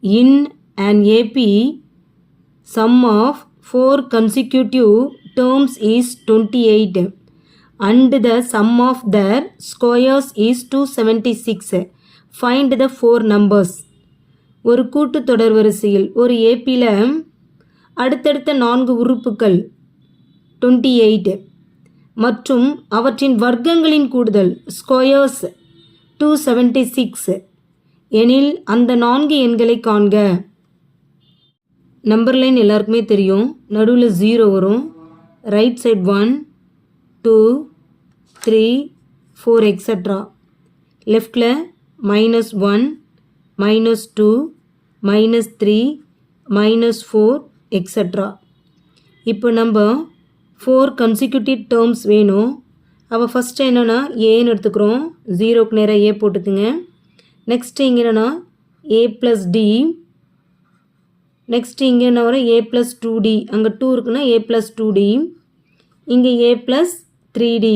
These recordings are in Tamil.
In an AP, sum of 4 consecutive terms is 28 and the sum of their squares is 276. Find the 4 numbers. ஒரு கூட்டுத்தொடர் வரிசையில் ஒரு ஏபியில் அடுத்தடுத்த 4 உறுப்புக்கள் 28 மற்றும் அவற்றின் வர்க்கங்களின் கூடுதல் ஸ்கொயர்ஸ் 276 எனில் அந்த 4 எண்களை காண்க. நம்பர் லைன் எல்லாருக்குமே தெரியும். நடுவில் 0 வரும். Right side 1 2 3 4 extra. லெஃப்டில் -1 -2 -3 -4 எக்ஸட்ரா. இப்போ நம்ம 4 கன்சிக்யூட்டிவ் டேர்ம்ஸ் வேணும். அப்போ ஃபஸ்ட்டு என்னென்னா ஏன்னு எடுத்துக்கிறோம். 0க்கு நேராக ஏ போட்டுக்குங்க. நெக்ஸ்ட்டு இங்கே என்னென்னா a + d. நெக்ஸ்ட்டு இங்கே என்ன வரும் a + 2d. அங்கே 2 இருக்குன்னா a + 2d. இங்கே a + 3d.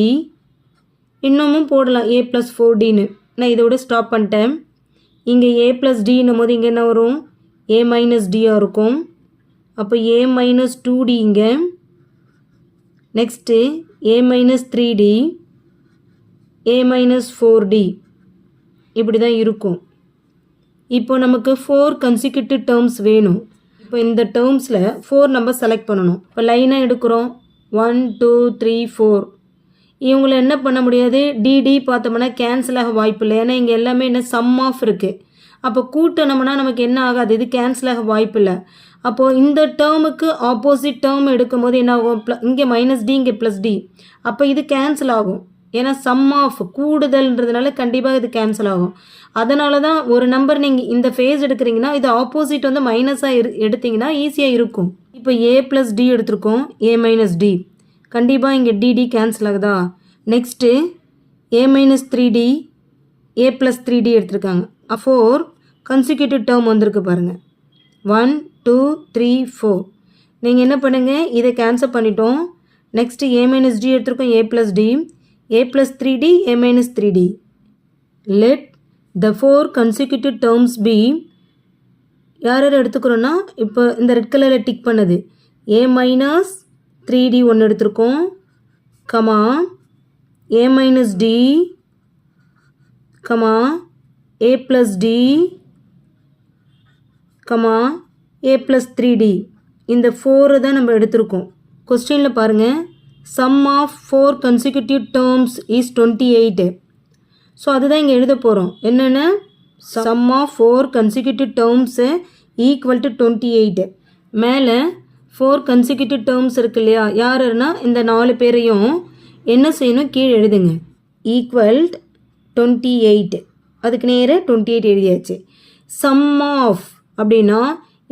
இன்னமும் போடலாம் a + 4dன்னு. நான் இதோட ஸ்டாப் பண்ணிட்டேன். இங்கே a + dன்னும் போது இங்கே என்ன வரும் a - dயாக இருக்கும். அப்போ a - 2d இங்கே. Next a - 3d a - 4d இப்படி தான் இருக்கும். இப்போ நமக்கு 4 கன்சிக்யூட்டிவ் டேர்ம்ஸ் வேணும். இப்போ இந்த டேர்ம்ஸில் 4 நம்ம செலக்ட் பண்ணணும். இப்போ லைனாக எடுக்கிறோம். 1 2 3 4. இவங்களை என்ன பண்ண முடியாது, டிடி பார்த்தோம்னா கேன்சல் ஆக வாய்ப்பு இல்லை. ஏன்னா இங்கே எல்லாமே என்ன சம் ஆஃப் இருக்குது. அப்போ கூட்டணும்னா நமக்கு என்ன ஆகாது, இது கேன்சல் ஆக வாய்ப்பு இல்லை. அப்போது இந்த டேர்முக்கு ஆப்போசிட் டேர்ம் எடுக்கும் போது என்ன ஆகும், இங்கே -d இங்கே +d. அப்போ இது கேன்சல் ஆகும். ஏன்னா சம் ஆஃப் கூடுதல்ன்றதுனால கண்டிப்பாக இது கேன்சல் ஆகும். அதனால தான் ஒரு நம்பர் நீங்கள் இந்த ஃபேஸ் எடுக்கிறீங்கன்னா இது ஆப்போசிட் வந்து மைனஸாக எடுத்திங்கன்னா ஈஸியாக இருக்கும். இப்போ a + d எடுத்திருக்கோம். a - d கண்டிப்பாக இங்கே dd கேன்சல் ஆகுதா. Next a - 3d a + 3d எடுத்திருக்காங்க. 4 கன்சிக்யூட்டிவ் டேர்ம் வந்திருக்கு பாருங்கள். 1 2 3 4. நீங்கள் என்ன பண்ணுங்கள், இதை கேன்சல் பண்ணிட்டோம். நெக்ஸ்ட்டு a - d எடுத்திருக்கோம். a + d a + 3d a - 3d. Let the 4 consecutive terms be. யார் யார் எடுத்துக்கிறோன்னா இப்போ இந்த ரெட் கலரில் டிக் பண்ணது a - 3d ஒன்று எடுத்திருக்கோம். Comma a - d comma a + d comma a + 3d. இந்த 4 தான் நம்ம எடுத்திருக்கோம். கொஸ்டினில் பாருங்கள், sum of 4 consecutive terms is 28. So அதுதான் இங்கே எழுத போகிறோம். என்னென்ன sum of 4 consecutive terms equal to 28. மேலே 4 consecutive terms இருக்கு இல்லையா, யாருன்னா இந்த 4 பேரையும் என்ன செய்யணும், கீழே எழுதுங்க. ஈக்குவல் 28. அதுக்கு நேராக 28 எழுதியாச்சு. சம் ஆஃப் அப்படின்னா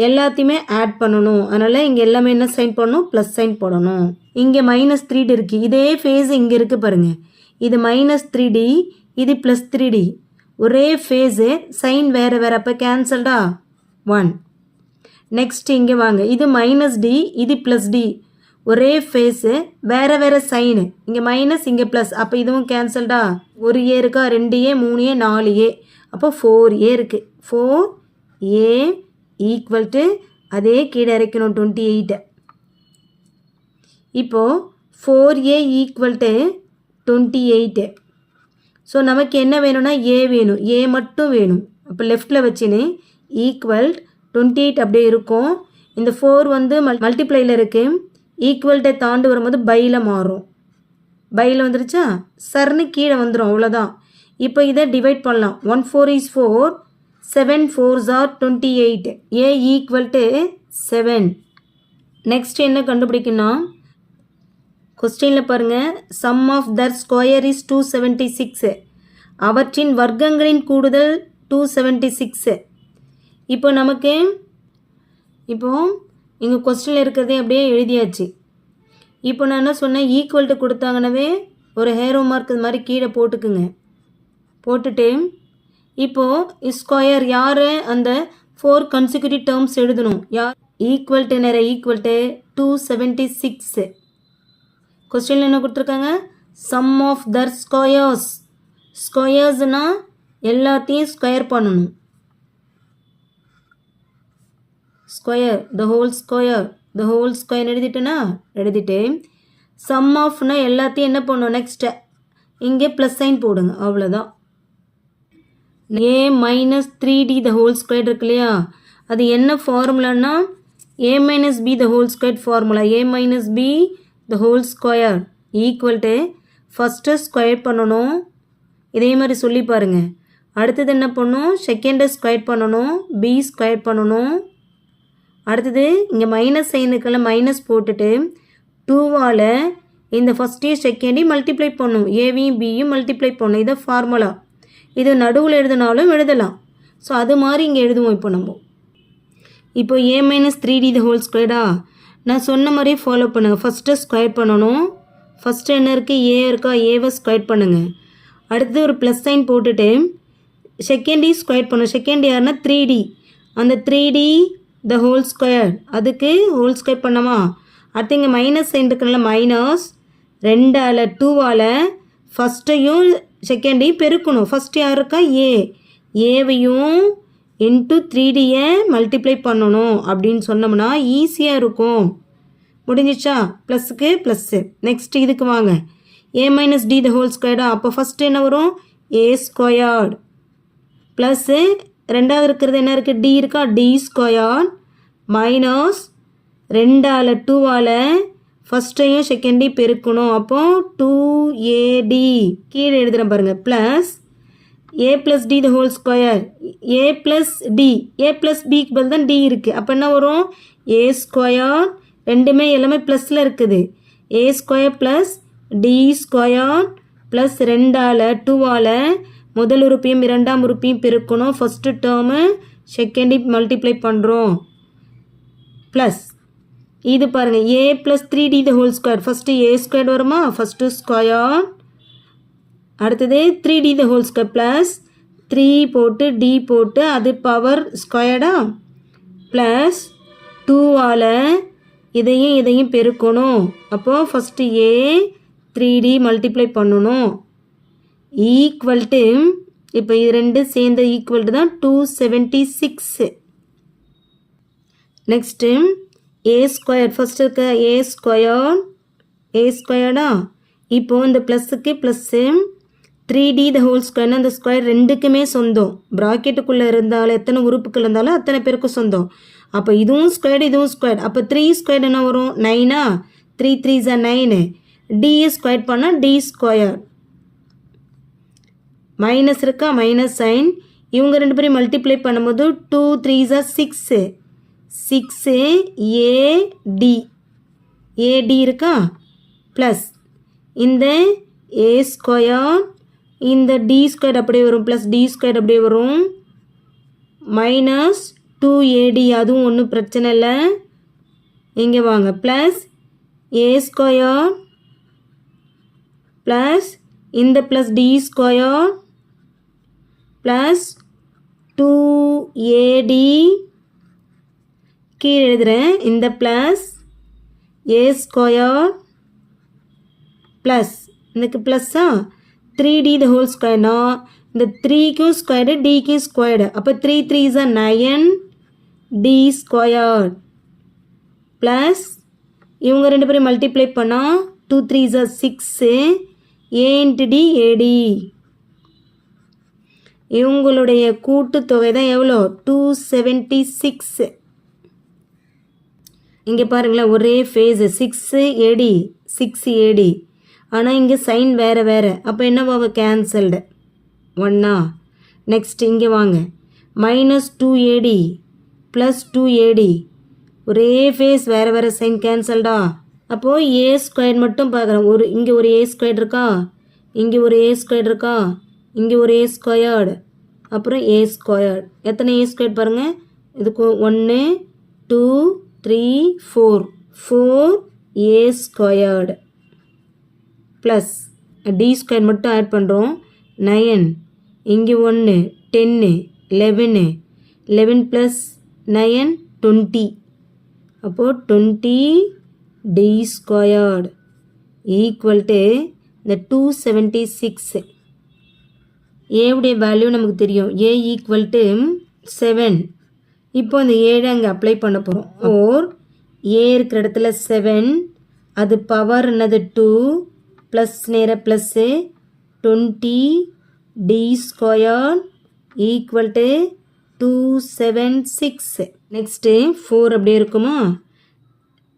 எல்லாத்தையுமே ஆட் பண்ணணும். அதனால் இங்கே எல்லாமே என்ன சைன் பண்ணணும், ப்ளஸ் சைன் போடணும். இங்கே -3d இருக்குது. இதே ஃபேஸ் இங்கே இருக்குது பாருங்கள். இது -3d இது +3d. ஒரே ஃபேஸு, சைன் வேறு வேறு. அப்போ கேன்சல்டா 1. நெக்ஸ்ட் இங்கே வாங்க, இது -d இது +d. ஒரே ஃபேஸு வேறு வேறு சைனு. இங்கே மைனஸ் இங்கே ப்ளஸ். அப்போ இதுவும் கேன்சல்டா. ஒரு ஏ இருக்கா, 2a 3a 4a. அப்போ 4a இருக்குது. 4a ஈக்குவல் டு அதே கீழே இறக்கணும் 28. இப்போது 4a ஈக்குவல் டு 28. ஸோ நமக்கு என்ன வேணும்னா a வேணும், a மட்டும் வேணும். அப்போ லெஃப்டில் வச்சுன்னு ஈக்குவல் 28 அப்படியே இருக்கும். இந்த 4 வந்து மல்டிப்ளையில் இருக்குது. ஈக்குவல்ட்டை தாண்டி வரும்போது பையில் மாறும். பையில் வந்துருச்சா, சர்னு கீழே வந்துடும். அவ்வளோதான். இப்போ இதை டிவைட் பண்ணலாம். 1 4 is 4 7 4s are 28. a equal to 7. Next என்ன கண்டுபிடிக்கணும், கொஸ்டினில் பாருங்கள், sum of their square is 276. அவற்றின் வர்க்கங்களின் கூடுதல் 276. இப்போ நமக்கு இங்கே கொஸ்டினில் இருக்கிறதே அப்படியே எழுதியாச்சு. இப்போ நான் என்ன சொன்னேன், ஈக்குவல்ட்டு கொடுத்தாங்கன்னாவே ஒரு ஹேரோ மார்க் இது மாதிரி கீழே போட்டுக்குங்க. போட்டுட்டு இப்போது ஸ்கொயர் யார், அந்த 4 கன்சிக்யூட்டிவ் டேர்ம்ஸ் எழுதணும். யார் ஈக்குவல்ட்டு நேரம் ஈக்குவல்ட்டு 276. கொஸ்டினில் என்ன கொடுத்துருக்காங்க, சம் ஆஃப் தர் ஸ்கொயர்ஸ். ஸ்கொயர்ஸ்னால் எல்லாத்தையும் ஸ்கொயர் பண்ணணும். ஸ்கொயர் த ஹோல் ஸ்கொயர் எழுதிட்டேன்னா எழுதிட்டு சம் ஆஃப்னா எல்லாத்தையும் என்ன பண்ணும் நெக்ஸ்ட்டு இங்கே ப்ளஸ் சைன் போடுங்க அவ்வளோதான். a minus 3d the whole square இருக்கு இல்லையா அது என்ன ஃபார்முலான்னா a minus b the whole square formula a minus b the whole square equal to first square பண்ணணும். இதே மாதிரி சொல்லி பாருங்கள். அடுத்தது என்ன பண்ணணும் செகண்டை ஸ்கொயர் பண்ணணும் b ஸ்கொயர் பண்ணணும். அடுத்தது இங்கே மைனஸ் சைனுக்கெல்லாம் மைனஸ் போட்டுட்டு 2வால் இந்த ஃபஸ்ட்டையும் செகண்டையும் மல்டிப்ளை பண்ணணும். ஏவையும் பியும் மல்டிப்ளை பண்ணணும். இதை ஃபார்முலா. இது நடுவில் எழுதினாலும் எழுதலாம். ஸோ அது மாதிரி இங்கே எழுதுவோம். இப்போ a minus 3d the whole square நான் சொன்ன மாதிரியே ஃபாலோ பண்ணுங்கள். ஃபஸ்ட்டு ஸ்கொயர் பண்ணணும். ஃபஸ்ட்டு என்ன இருக்குது a இருக்கா ஏவை ஸ்கொயர் பண்ணுங்கள். அடுத்து ஒரு ப்ளஸ் சைன் போட்டுட்டு செகண்ட் ஸ்கொயர் பண்ணணும். செகண்ட் யாருன்னா 3d அந்த 3d the whole square அதுக்கு ஹோல் ஸ்கொயர் பண்ணமா. அடுத்து இங்கே மைனஸ் சைன் இருக்குனால மைனஸ் 2ஆல் 2ஆல் ஃபஸ்ட்டையும் செகண்டையும் பெருக்கணும். ஃபஸ்ட்டு யார் இருக்கா ஏவையும் இன்ட்டு 3dயை மல்டிப்ளை பண்ணணும் அப்படின்னு சொன்னோம்னா ஈஸியாக இருக்கும். முடிஞ்சிச்சா ப்ளஸுக்கு ப்ளஸ்ஸு. நெக்ஸ்ட் இதுக்கு வாங்க a minus d the whole square அப்போ ஃபஸ்ட்டு என்ன வரும் a ஸ்கொயர்டு ப்ளஸ்ஸு ரெண்டாவது இருக்கிறது என்ன இருக்குது d இருக்கா d ஸ்கொயர்டு மைனஸ் 2ஆல் 2ஆல் ஃபஸ்ட்டையும் செகண்டையும் பெருக்கணும். அப்போ 2ad கீழே எழுதுகிறேன் பாருங்கள் plus a plus D the whole square a plus D a plus பிக்கு பதில் தான் டி இருக்குது. அப்போ என்ன வரும் a ஸ்கொயர் ரெண்டுமே எல்லாமே ப்ளஸில் இருக்குது. a square plus D square plus 2ஆல் 2ஆல் முதல் உறுப்பையும் இரண்டாம் உறுப்பையும் பெருக்கணும். ஃபஸ்ட்டு டேர்மு செகண்டையும் மல்டிப்ளை பண்ணுறோம் ப்ளஸ் இது பாருங்கள் a plus 3d the whole square first a square வருமா ஃபஸ்ட்டு ஸ்கொயர் அடுத்தது 3d the whole square plus 3 போட்டு d போட்டு அது பவர் ஸ்கொயர்டா ப்ளஸ் 2ஆல் இதையும் பெருக்கணும். அப்போது ஃபஸ்ட்டு a 3d மல்டிப்ளை பண்ணணும் ஈக்குவல் டு இப்போ இது ரெண்டு சேர்ந்த ஈக்குவல் டு தான் 276. நெக்ஸ்ட்டு a ஸ்கொயர் ஃபஸ்ட்டு இருக்க a ஸ்கொயர்டா இப்போது இந்த ப்ளஸுக்கு ப்ளஸ்ஸு 3d த ஹோல் ஸ்கொயர்னா அந்த ஸ்கொயர் ரெண்டுக்குமே சொந்தம். ப்ராக்கெட்டுக்குள்ளே இருந்தாலும் எத்தனை உறுப்புகள் இருந்தாலும் அத்தனை பேருக்கும் சொந்தம். அப்போ இதுவும் ஸ்கொயர்டு இதுவும் ஸ்கொயர் அப்போ 3 ஸ்கொயர்டு என்ன வரும் 9 3 3s 9 d ஸ்கொயர் பண்ணால் d ஸ்கொயர் மைனஸ் இருக்கா மைனஸ் சைன் இவங்க ரெண்டு பேரும் மல்டிப்ளை பண்ணும்போது 2 3s 6 AD இருக்கா ப்ளஸ் இந்த a ஸ்கொயர் இந்த d ஸ்கொயர் அப்படியே வரும் ப்ளஸ் d ஸ்கொயர் அப்படியே வரும் மைனஸ் 2AD அதுவும் ஒன்றும் பிரச்சனை இல்லை. இங்கே வாங்க ப்ளஸ் a ஸ்கொயர் ப்ளஸ் இந்த plus d square plus 2AD கீழே எழுதுகிறேன் இந்த ப்ளஸ் a ஸ்கொயர் ப்ளஸ் இதுக்கு ப்ளஸ்ஸா 3d த ஹோல் ஸ்கொயர்னா இந்த 3க்கும் ஸ்கொயர்டு டிக்கும் ஸ்கொயர்டு அப்போ 3 3s 9 d ஸ்கொயர் ப்ளஸ் இவங்க ரெண்டு பேரும் மல்டிப்ளை பண்ணால் 2 3s 6 a into d AD இவங்களுடைய கூட்டுத்தொகை தான் எவ்வளோ 276. இங்கே பாருங்களேன் ஒரே ஃபேஸு 6AD ஆனால் இங்கே சைன் வேறு அப்போ என்னவாக கேன்சல்டு 1 நெக்ஸ்ட் இங்கே வாங்க மைனஸ் 2AD ப்ளஸ் 2AD ஒரே ஃபேஸ் வேறு சைன் கேன்சல்டா. அப்போது a ஸ்கொயர் மட்டும் பார்க்குறேன் இங்கே ஒரு a ஸ்கொயர் இருக்கா இங்கே ஒரு a ஸ்கொயர் இருக்கா இங்கே ஒரு a ஸ்கொயர்டு அப்புறம் a ஸ்கொயர்டு எத்தனை a ஸ்கொயர் பாருங்கள் இதுக்கு 1 2 3 4 a squared plus d square மட்டும் ஆட் பண்ணுறோம் 9 இங்கே 1 10 11 ப்ளஸ் 9 20 அப்போது 20 d ஸ்கொயர்டு ஈக்குவல் டு இந்த 276. ஏவுடைய வேல்யூ நமக்கு தெரியும் a ஈக்குவல் டு 7 இப்போ அந்த 7 அங்கே அப்ளை பண்ண போகிறோம். 4 ஏ இருக்கிற இடத்துல 7, அது பவர் என்னது 2 ப்ளஸ் நேர plus 20 D square equal to 276. Next 4 அப்படியே இருக்குமா,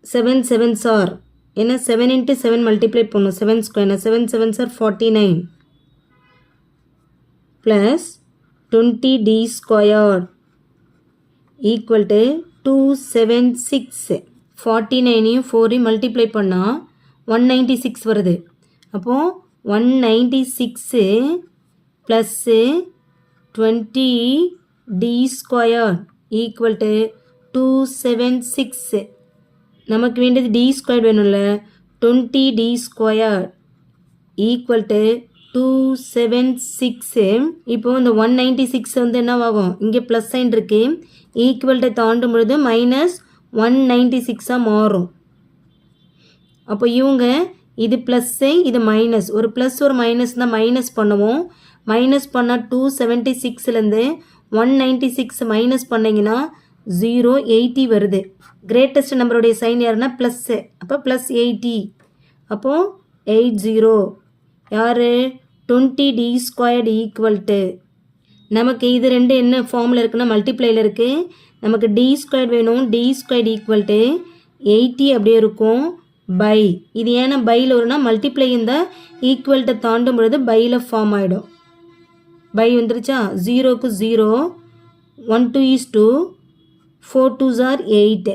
7 7s ஆர் ஏன்னா 7 × 7 மல்டிப்ளை பண்ணணும், 7 square 7 7s are 49 plus 20 D square equal to 276. 49ஐயும் 4ஐயும் மல்டிப்ளை பண்ணால் 196 வருது. அப்போது 196 plus 20 D square equal to 276. நமக்கு வேண்டியது டி ஸ்கொயர் வேணும்ல, 20 டி ஸ்கொயர் ஈக்குவல் டு 276. இப்போது இந்த 196 வந்து என்னவாகும், இங்கே ப்ளஸ் சைன் இருக்குது, ஈக்குவல்ட்டை தாண்டும் பொழுது -196 மாறும். அப்போ இவங்க இது ப்ளஸ்ஸு இது மைனஸ், ஒரு ப்ளஸ் ஒரு மைனஸ் தான் மைனஸ் பண்ணுவோம். மைனஸ் பண்ணால் 276லேருந்து 196 மைனஸ் பண்ணிங்கன்னா 080 வருது. கிரேட்டஸ்ட் நம்பருடைய சைன் யாருன்னா ப்ளஸ்ஸு, அப்போ +80. அப்போது 80 யார் 20 டி ஸ்கொயர்டு ஈக்குவல் டு, நமக்கு இது ரெண்டு என்ன ஃபார்மில் இருக்குன்னா மல்டிப்ளையில் இருக்குது. நமக்கு டி ஸ்கொயர் வேணும், டி ஸ்கொயர்டு ஈக்குவல் டு 80 அப்படியே இருக்கும் பை. இது ஏன்னா பையில் வரும்னா மல்டிப்ளை இந்த ஈக்குவல்ட்டை தாண்டும் பொழுது பையில் ஃபார்ம் ஆகிடும். பை வந்துருச்சா, 0க்கு 0, 1 2 is 2, 4 2s are 8.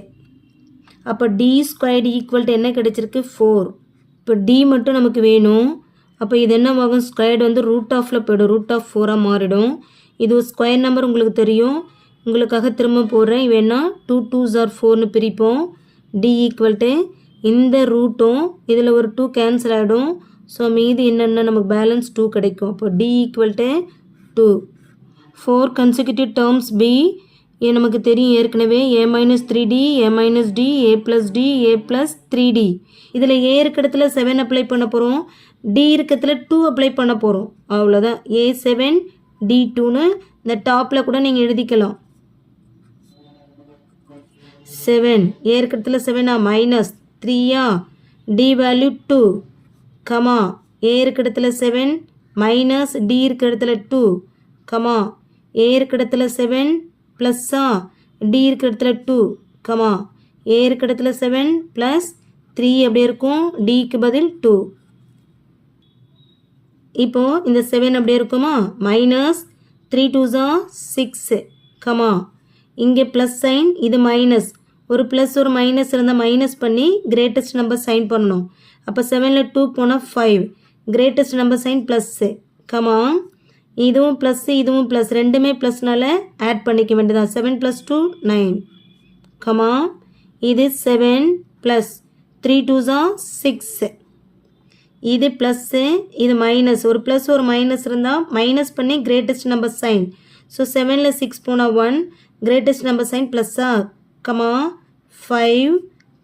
அப்போ டி ஸ்கொயர்டு ஈக்குவல் டு என்ன கிடைச்சிருக்கு 4. இப்போ டி மட்டும் நமக்கு வேணும். அப்போ இது என்ன ஆகும், ஸ்கொயர்டு வந்து √ஆஃபில் போய்டும், √4 மாறிடும். இது ஒரு ஸ்கொயர் நம்பர் உங்களுக்கு தெரியும், உங்களுக்காக திரும்ப போடுறேன். வேணா 2 2s are 4ன்னு பிரிப்போம். டி ஈக்குவல் டு இந்த ரூட்டும் இதில் ஒரு 2 கேன்சல் ஆகிடும். ஸோ மீதி என்னென்ன நமக்கு பேலன்ஸ் 2 கிடைக்கும். அப்போ D equal to 2. 4 consecutive terms B நமக்கு தெரியும் ஏற்கனவே, a-3d, a-d, a+d, a+3d. இதில் ஏ இருக்க இடத்துல 7 அப்ளை பண்ண போகிறோம், டி இருக்கிறதுல 2 அப்ளை பண்ண போகிறோம். அவ்வளோதான், a7 d2ன்னு இந்த டாப்பில் கூட நீங்கள் எழுதிக்கலாம். 7 ஏ இருக்கிறதுல 7 -3 டி வேல்யூ 2 கமா ஏ இருக்க இடத்துல 7 மைனஸ் டி இருக்க இடத்துல 2 கமா ஏ இருக்க இடத்துல 7 ப்ளஸ்ஸா டி இருக்க இடத்துல 2 கமா ஏ இருக்க இடத்துல 7 ப்ளஸ் 3 அப்படியே இருக்கும், டிக்கு பதில் 2. இப்போது இந்த 7 அப்படியே இருக்குமா, -3 2s are 6 கமா இங்கே ப்ளஸ் சைன், இது மைனஸ், ஒரு ப்ளஸ் ஒரு மைனஸ் இருந்தால் மைனஸ் பண்ணி கிரேட்டஸ்ட் நம்பர் சைன் பண்ணணும். அப்போ 7ல் 2 போனால் 5, greatest number sign plus comma இதுவும் ப்ளஸ்ஸு இதுவும் ப்ளஸ், ரெண்டுமே ப்ளஸ்னால ஆட் பண்ணிக்க வேண்டியதான். 7 + 2 9 கமா இது 7 ப்ளஸ் 3 2s are 6, இது ப்ளஸ்ஸு இது மைனஸ், ஒரு ப்ளஸ் ஒரு மைனஸ் இருந்தால் மைனஸ் பண்ணி கிரேட்டஸ்ட் நம்பர் சைன். ஸோ 7ல் 6 போனால் 1, கிரேட்டஸ்ட் நம்பர் சைன் ப்ளஸ்ஸா கமா 5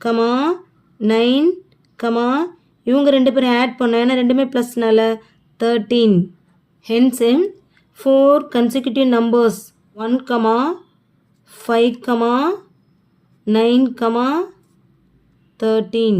கமா 9 கமா இவங்க ரெண்டு பேரும் ஆட் பண்ணோம், ஏன்னா ரெண்டுமே ப்ளஸ்னால 13. Hence 4 consecutive numbers 1, 5, 9, 13.